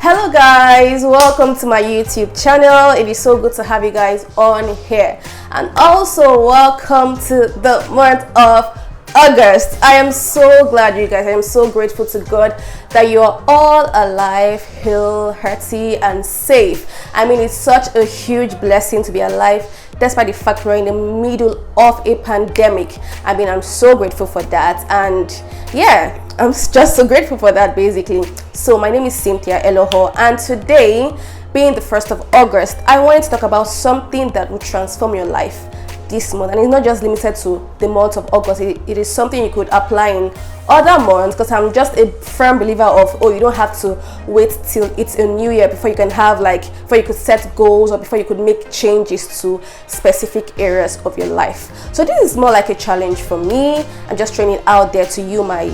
Hello guys, welcome to my YouTube channel. It is so good to have you guys on here, and also welcome to the month of August. I am so glad, you guys. I am so grateful to God that you are all alive, healthy and safe. I mean, it's such a huge blessing to be alive despite the fact we're in the middle of a pandemic. I mean, I'm so grateful for that, and yeah, I'm just so grateful for that basically. So my name is Cynthia Eloho, and today, being the 1st of August, I wanted to talk about something that will transform your life this month. And it's not just limited to the month of August. It is something you could apply in other months, because I'm just a firm believer of, you don't have to wait till it's a new year before you can have before you could set goals, or before you could make changes to specific areas of your life. So this is more like a challenge for me. I'm just throwing it out there to you, my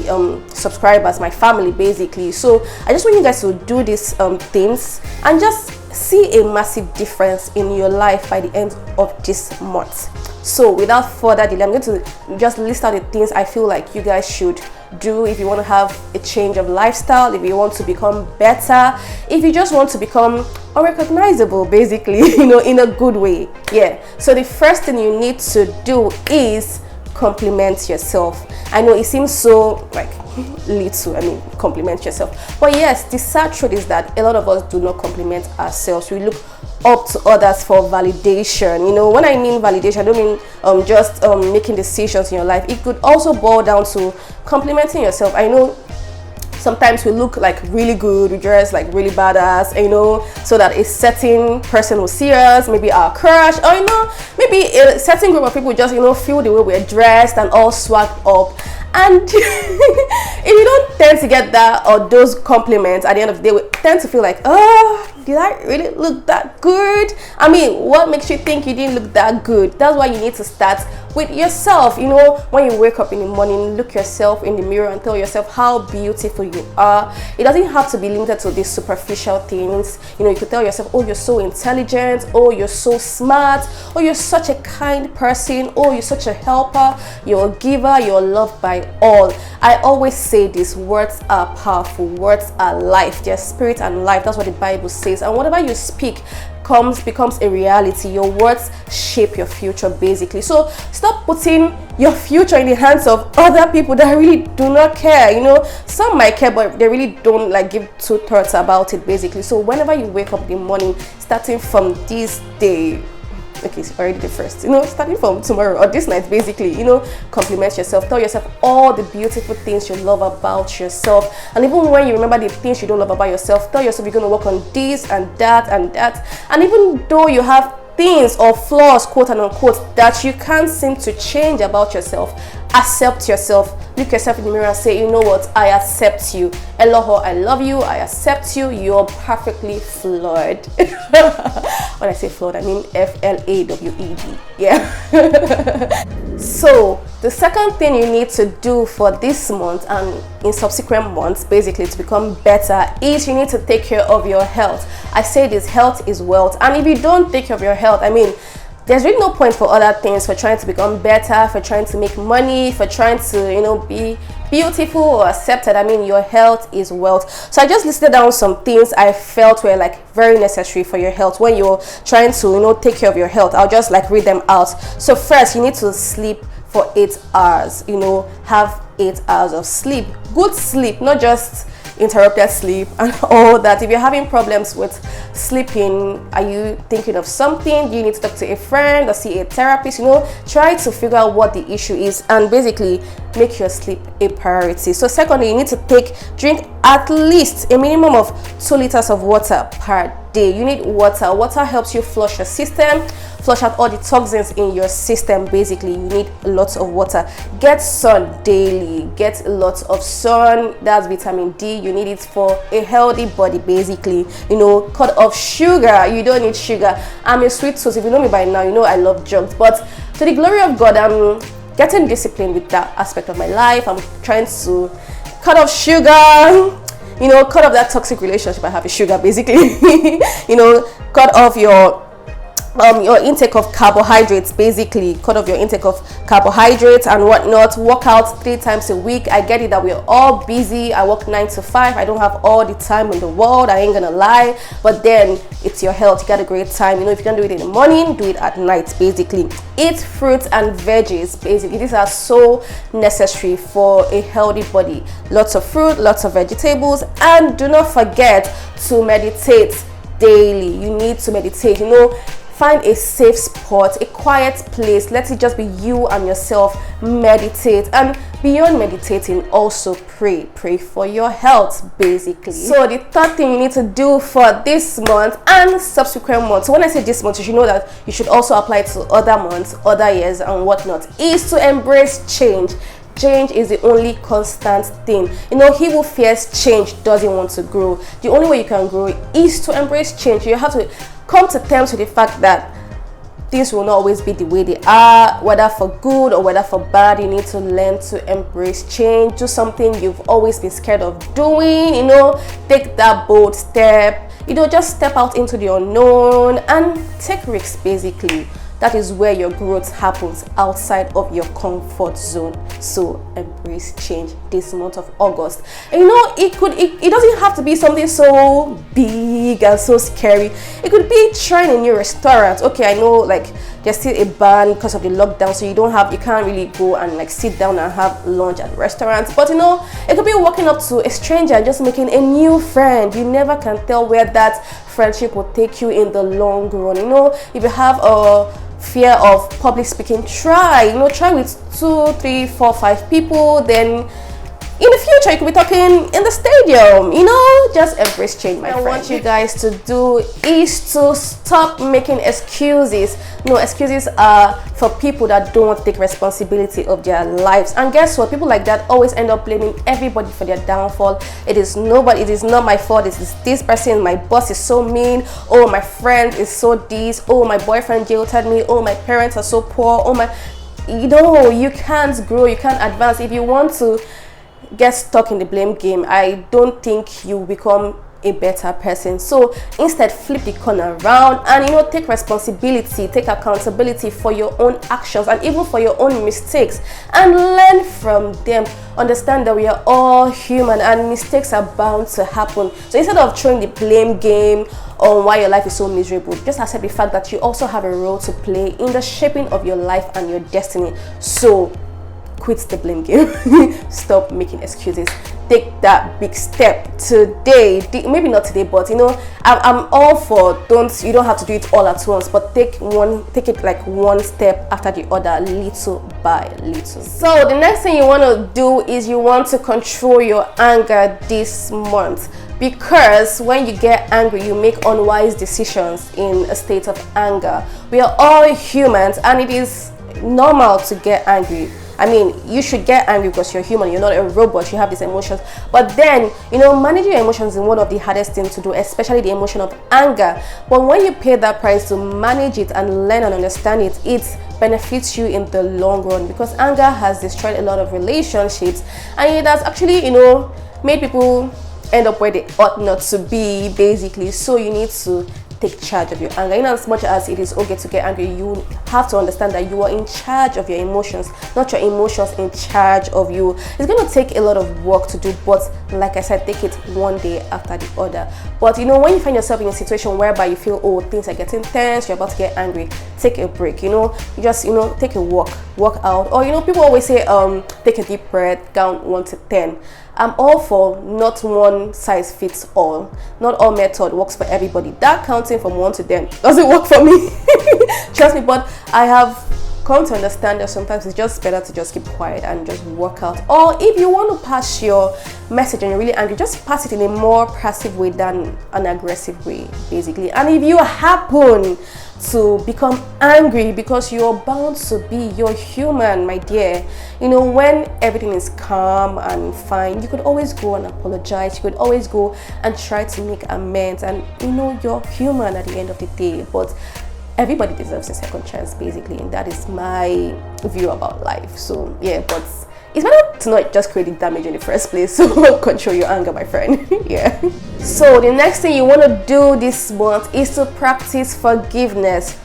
subscribers, my family basically. So I just want you guys to do these things and just see a massive difference in your life by the end of this month. So without further delay, I'm going to just list out the things I feel like you guys should do if you want to have a change of lifestyle, if you want to become better, if you just want to become unrecognizable basically, in a good way. Yeah, so the first thing you need to do is compliment yourself. I know it seems so little, compliment yourself, but yes, the sad truth is that a lot of us do not compliment ourselves. We look up to others for validation. When I mean validation, I don't mean just making decisions in your life. It could also boil down to complimenting yourself. I know sometimes we look really good, we dress really badass, so that a certain person will see us, maybe our crush, or maybe a certain group of people just feel the way we're dressed and all swagged up. And if you don't tend to get that or those compliments, at the end of the day, we tend to feel like, oh, did I really look that good? I mean, what makes you think you didn't look that good? That's why you need to start with yourself. When you wake up in the morning, look yourself in the mirror and tell yourself how beautiful you are. It doesn't have to be limited to these superficial things. You could tell yourself, oh, you're so intelligent, oh, you're so smart, oh, you're such a kind person, oh, you're such a helper, you're a giver, you're loved by all. I always say this: words are powerful, words are life, they're spirit and life. That's what the Bible says. And whatever you speak becomes a reality. Your words shape your future basically. So stop putting your future in the hands of other people that really do not care. Some might care, but they really don't give two thoughts about it basically. So whenever you wake up in the morning, starting from this day, okay, it's already the first, starting from tomorrow or this night basically, compliment yourself. Tell yourself all the beautiful things you love about yourself. And even when you remember the things you don't love about yourself, tell yourself you're going to work on this and that and that. And even though you have things or flaws, quote and unquote, that you can't seem to change about yourself, accept yourself. Look yourself in the mirror and say, you know what, I accept you. Eloho, I love you, I accept you, you're perfectly flawed. When I say flawed, I mean FLAWED. Yeah. So the second thing you need to do for this month and in subsequent months basically to become better is you need to take care of your health. I say this: health is wealth. And if you don't take care of your health, there's really no point for other things, for trying to become better, for trying to make money, for trying to be beautiful or accepted. Your health is wealth. So I just listed down some things I felt were very necessary for your health when you're trying to take care of your health. I'll just read them out. So first, you need to sleep for 8 hours. Have 8 hours of sleep, good sleep, not just interrupted sleep and all that. If you're having problems with sleeping, are you thinking of something? Do you need to talk to a friend or see a therapist? Try to figure out what the issue is and basically make your sleep a priority. So secondly, you need to drink at least a minimum of 2 liters of water per day. You need water. Water helps you flush your system, flush out all the toxins in your system basically. You need lots of water. Get sun daily. Get lots of sun. That's vitamin D. You need it for a healthy body basically. Cut off sugar. You don't need sugar. I'm a sweet tooth. If you know me by now, you know I love junk. But to the glory of God, I'm getting disciplined with that aspect of my life. I'm trying to cut off sugar, cut off that toxic relationship I have with sugar basically. Cut off your your intake of carbohydrates, basically cut off your intake of carbohydrates and whatnot. Work out 3 times a week. I get it that we're all busy. I work 9 to 5. I don't have all the time in the world, I ain't gonna lie, but then it's your health. You got a great time. If you can do it in the morning, do it at night. Basically eat fruits and veggies. Basically these are so necessary for a healthy body. Lots of fruit, lots of vegetables, and do not forget to meditate daily. You need to meditate. Find a safe spot, a quiet place. Let it just be you and yourself. Meditate, and beyond meditating, also pray for your health, basically. So the third thing you need to do for this month and subsequent months, so when I say this month, you should know that you should also apply it to other months, other years and whatnot, is to embrace change. Change is the only constant thing. He who fears change doesn't want to grow. The only way you can grow is to embrace change. You have to come to terms with the fact that things will not always be the way they are, whether for good or whether for bad. You need to learn to embrace change. Do something you've always been scared of doing. Take that bold step. Just step out into the unknown and take risks, basically. That is where your growth happens, outside of your comfort zone. So embrace change this month of August. And it doesn't have to be something so big and so scary. It could be trying a new restaurant. Okay, I know there's still a ban because of the lockdown, so you can't really go and sit down and have lunch at restaurants. But it could be walking up to a stranger and just making a new friend. You never can tell where that friendship will take you in the long run. If you have a fear of public speaking, try with 2, 3, 4, 5 people. Then in the future you could be talking in the stadium. Just embrace change, my friend. What I want you guys to do is to stop making excuses. Excuses are for people that don't want to take responsibility of their lives. And guess what? People like that always end up blaming everybody for their downfall. It is not my fault. It is this person. My boss is so mean. Oh, my friend is so this. Oh, my boyfriend jilted me. Oh, my parents are so poor. Oh my, you can't grow. You can't advance if you want to get stuck in the blame game. I don't think you become a better person. So instead, flip the corner around and take responsibility, take accountability for your own actions and even for your own mistakes, and learn from them. Understand that we are all human and mistakes are bound to happen. So instead of throwing the blame game on why your life is so miserable, just accept the fact that you also have a role to play in the shaping of your life and your destiny. So quit the blame game. Stop making excuses. Take that big step today. Maybe not today, but I'm all for you don't have to do it all at once, but take it like one step after the other, little by little. So the next thing you want to do is you want to control your anger this month, because when you get angry you make unwise decisions in a state of anger. We are all humans and it is normal to get angry. I mean, you should get angry because you're human, you're not a robot, you have these emotions. But then, managing your emotions is one of the hardest things to do, especially the emotion of anger. But when you pay that price to manage it and learn and understand it, it benefits you in the long run, because anger has destroyed a lot of relationships and it has actually, made people end up where they ought not to be, basically. So you need to take charge of your anger. As much as it is okay to get angry, you have to understand that you are in charge of your emotions, not your emotions in charge of you. It's going to take a lot of work to do, but like I said, take it one day after the other. But when you find yourself in a situation whereby you feel, oh, things are getting tense, you're about to get angry, take a break. You just take a walk out, or people always say take a deep breath, count 1 to 10. I'm all for not one size fits all. Not all method works for everybody. That counting from 1 to 10 doesn't work for me. Trust me, but I have come to understand that sometimes it's just better to just keep quiet and just work out. Or if you want to pass your message and you're really angry, just pass it in a more passive way than an aggressive way, basically. And if you happen to become angry, because you're bound to be, you're human, my dear, when everything is calm and fine, you could always go and apologize, you could always go and try to make amends, and you're human at the end of the day. But everybody deserves a second chance, basically, and that is my view about life. So yeah, but it's better to not just create damage in the first place. So control your anger, my friend. Yeah. So the next thing you want to do this month is to practice forgiveness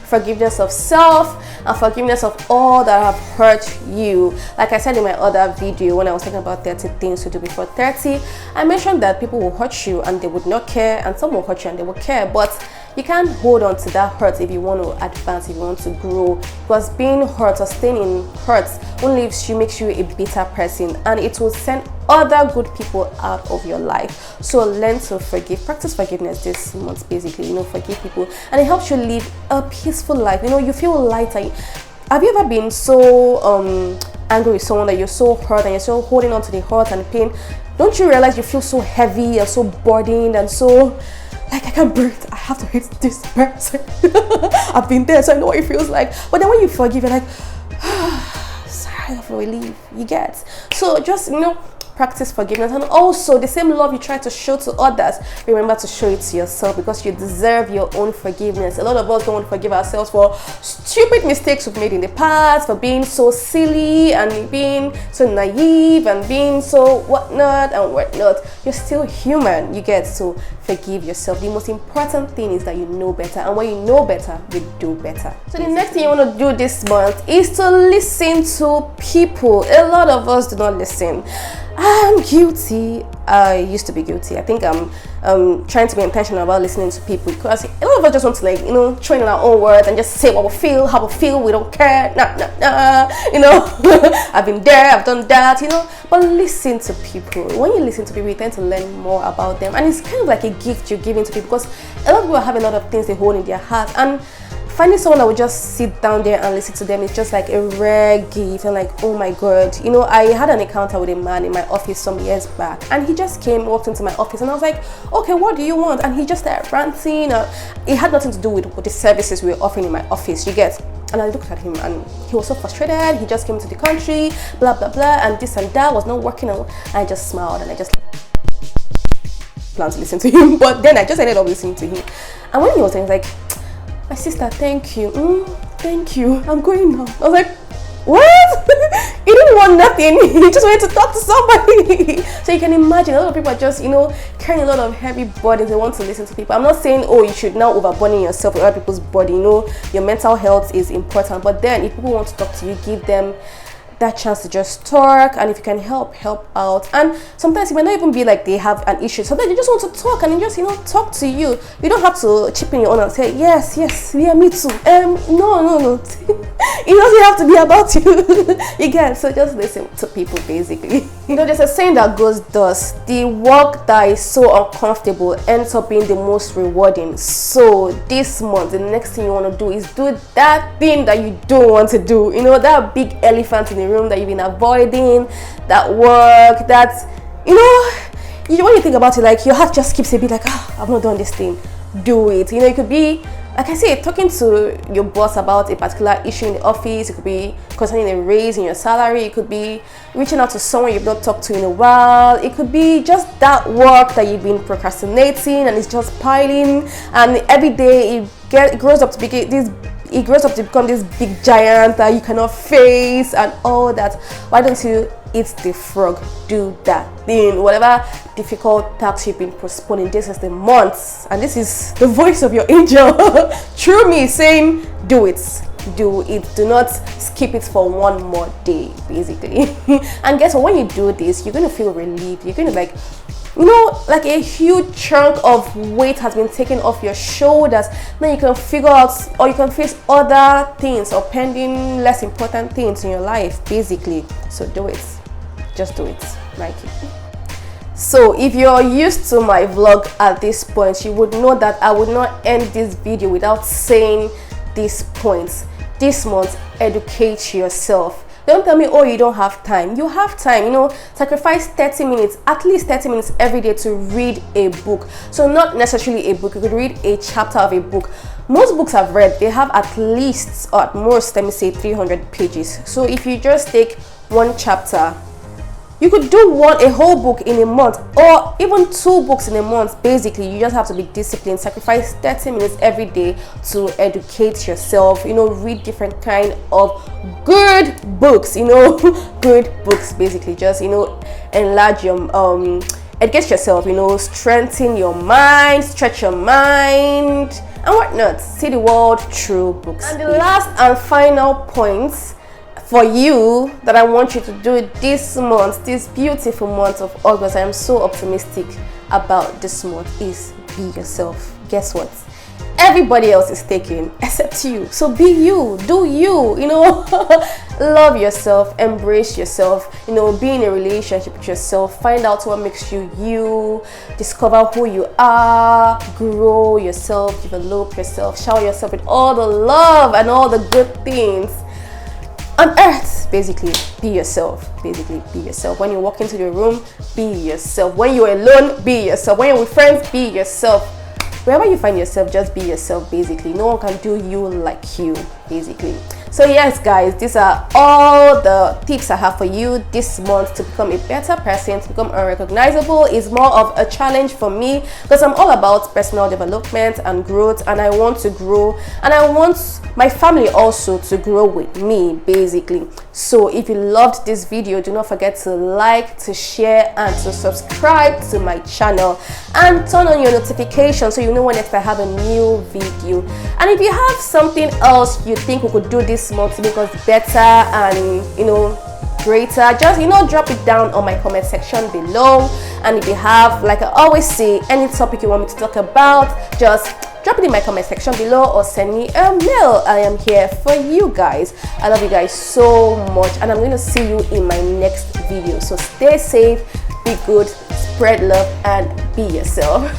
of self and forgiveness of all that have hurt you. Like I said in my other video when I was talking about 30 things to do before 30, I mentioned that people will hurt you and they would not care, and some will hurt you and they will care, but you can't hold on to that hurt if you want to advance, if you want to grow, because being hurt or staying in hurt only makes you a bitter person, and it will send other good people out of your life. So learn to forgive, practice forgiveness this month basically, forgive people, and it helps you live a peaceful life. You feel lighter. Have you ever been so angry with someone that you're so hurt and you're still holding on to the hurt and the pain? Don't you realize you feel so heavy and so burdened and so like, I can't breathe, I have to hate this person. I've been there, so I know what it feels like. But then when you forgive, you're like, sigh of relief, you get. So just practice forgiveness, and also the same love you try to show to others, remember to show it to yourself, because you deserve your own forgiveness. A lot of us don't want to forgive ourselves for stupid mistakes we've made in the past, for being so silly and being so naive and being so whatnot and whatnot. You're still human, you get. So forgive yourself. The most important thing is that you know better, and when you know better, you do better. So the next thing you want to do this month is to listen to people. A lot of us do not listen. I'm guilty. I used to be guilty. I think I'm trying to be intentional about listening to people, because a lot of us just want to train in our own words and just say what we feel, how we feel. We don't care. I've been there, I've done that, But listen to people. When you listen to people, you tend to learn more about them, and it's kind of like a gift you're giving to people, because a lot of people have a lot of things they hold in their heart, and finding someone that would just sit down there and listen to them is just like a rare gift. And like, oh my god, I had an encounter with a man in my office some years back, and he just walked into my office, and I was like, okay, what do you want? And he just started ranting. It had nothing to do with the services we were offering in my office, you get. And I looked at him, and he was so frustrated. He just came to the country, blah blah blah, and this and that was not working. And I just smiled, and I just planned to listen to him, but then I just ended up listening to him. And when he was saying, like, my sister, thank you, thank you, I'm going now. I was like, what? He didn't want nothing, he just wanted to talk to somebody. So you can imagine, a lot of people are just carrying a lot of heavy burdens. They want to listen to people. I'm not saying, oh, you should now overburden yourself with other people's body. Your mental health is important, but then if people want to talk to you, give them that chance to just talk, and if you can help out. And sometimes it might not even be like they have an issue. Sometimes they just want to talk, and they just talk to you. You don't have to chip in your own and say yes, yeah, me too. No. It doesn't have to be about you. You get. So just listen to people basically. There's a saying that goes thus: the work that is so uncomfortable ends up being the most rewarding. So this month, the next thing you want to do is do that thing that you don't want to do. That big elephant in the room that you've been avoiding, that work, that when you think about it, like, your heart just keeps a bit like, I've not done this thing. Do it. It could be, like I say, talking to your boss about a particular issue in the office. It could be concerning a raise in your salary. It could be reaching out to someone you've not talked to in a while. It could be just that work that you've been procrastinating and it's just piling, and every day it grows up to become this big giant that you cannot face and all that. Why don't you eat the frog? Do that thing. Whatever difficult task you've been postponing, this is the month, and this is the voice of your angel through me saying, do it. Do not skip it for one more day basically. And guess what? When you do this, you're going to feel relieved. You're going to like a huge chunk of weight has been taken off your shoulders. Then you can figure out, or you can face other things or pending less important things in your life basically. So do it. Just do it. Nike. So if you're used to my vlog at this point, you would know that I would not end this video without saying these points. This month, educate yourself. Don't tell me, oh, you don't have time. You have time. Sacrifice 30 minutes, at least 30 minutes every day to read a book. So not necessarily a book. You could read a chapter of a book. Most books I've read, they have at least, or at most, let me say, 300 pages. So if you just take one chapter, you could do a whole book in a month, or even 2 books in a month. Basically, you just have to be disciplined. Sacrifice 30 minutes every day to educate yourself. Read different kind of good books. Good books basically. Just enlarge your educate yourself, you know, strengthen your mind, stretch your mind, and whatnot. See the world through books. And the last and final point for you that I want you to do this month, this beautiful month of August, I am so optimistic about this month, is be yourself. Guess what? Everybody else is taken except you. So be you, do you, you know. Love yourself, embrace yourself, you know, be in a relationship with yourself, find out what makes you you, discover who you are, grow yourself, develop yourself, shower yourself with all the love and all the good things on earth. Basically be yourself. When you walk into the room, be yourself. When you're alone, be yourself. When you're with friends, be yourself. Wherever you find yourself, just be yourself. Basically no one can do you like you, basically. So yes guys, these are all the tips I have for you this month to become a better person, to become unrecognizable. Is more of a challenge for me because I'm all about personal development and growth, and I want to grow, and I want my family also to grow with me, basically. So if you loved this video, do not forget to like, to share, and to subscribe to my channel, and turn on your notifications so you know when next I have a new video. And if you have something else you think we could do this month to make us better and, you know, greater, just, you know, drop it down on my comment section below. And if you have, like I always say, any topic you want me to talk about, just drop it in my comment section below or send me a mail. I am here for you guys. I love you guys so much, and I'm going to see you in my next video. So stay safe, be good, spread love, and be yourself.